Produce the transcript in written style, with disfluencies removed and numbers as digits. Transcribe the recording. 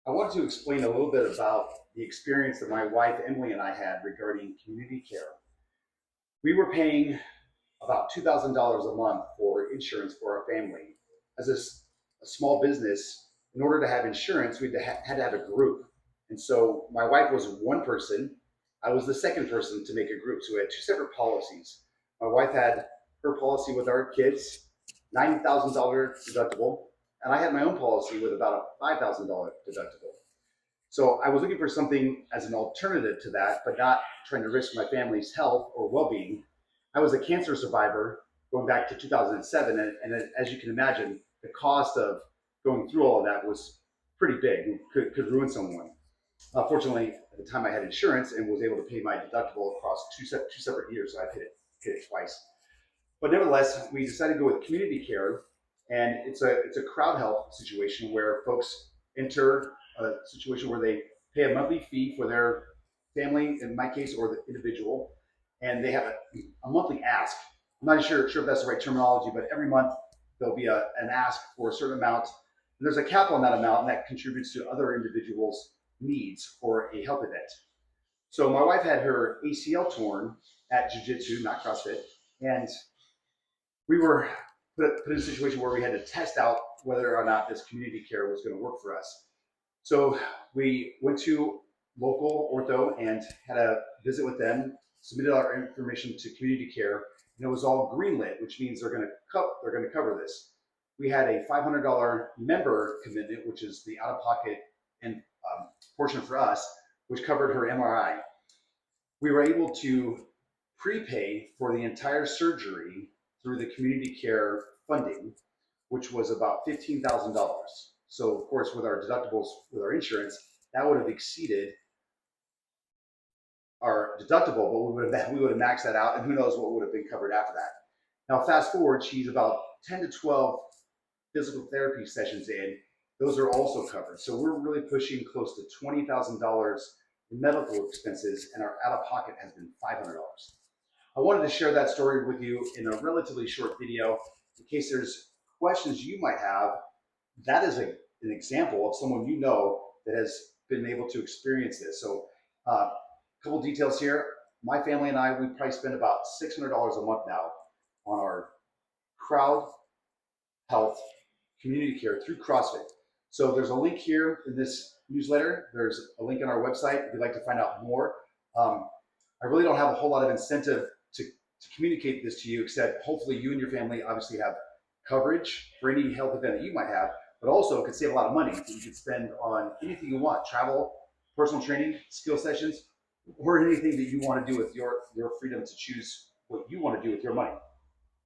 I wanted to explain a little bit about the experience that my wife Emily and I had regarding community care. We were paying about $2,000 a month for insurance for our family. As a small business, in order to have insurance, we had to have a group. And so my wife was one person. I was the second person to make a group. So we had two separate policies. My wife had her policy with our kids, $90,000 deductible, and I had my own policy with about a $5,000 deductible. So I was looking for something as an alternative to that, but not trying to risk my family's health or well-being. I was a cancer survivor going back to 2007, and as you can imagine, the cost of going through all of that was pretty big and could ruin someone. Fortunately, at the time I had insurance and was able to pay my deductible across two separate years, so I paid it twice. But nevertheless, we decided to go with community care, and it's a crowd health situation where folks enter a situation where they pay a monthly fee for their family, in my case, or the individual, and they have a monthly ask. I'm not sure if that's the right terminology, but every month there'll be an ask for a certain amount. And there's a cap on that amount, and that contributes to other individuals' needs for a health event. So my wife had her ACL torn at jiu-jitsu, not CrossFit, and we were put in a situation where we had to test out whether or not this community care was going to work for us. So we went to local ortho and had a visit with them, submitted our information to community care, and it was all greenlit, which means they're going to cover this. We had a $500 member commitment, which is the out-of-pocket and portion for us, which covered her MRI. We were able to prepay for the entire surgery through the community care funding, which was about $15,000. So of course, with our deductibles, with our insurance, that would have exceeded our deductible, but we would have maxed that out, and who knows what would have been covered after that. Now, fast forward, she's about 10 to 12 physical therapy sessions in. Those are also covered. So we're really pushing close to $20,000 in medical expenses, and our out-of-pocket has been $500. I wanted to share that story with you in a relatively short video in case there's questions you might have. That is an example of someone you know that has been able to experience this. So a couple details here. My family and I, we probably spend about $600 a month now on our crowd health community care through CrossFit. So there's a link here in this newsletter. There's a link on our website if you'd like to find out more. I really don't have a whole lot of incentive to communicate this to you, except hopefully you and your family obviously have coverage for any health event that you might have, but also it could save a lot of money that you could spend on anything you want, travel, personal training, skill sessions, or anything that you want to do with your freedom to choose what you want to do with your money.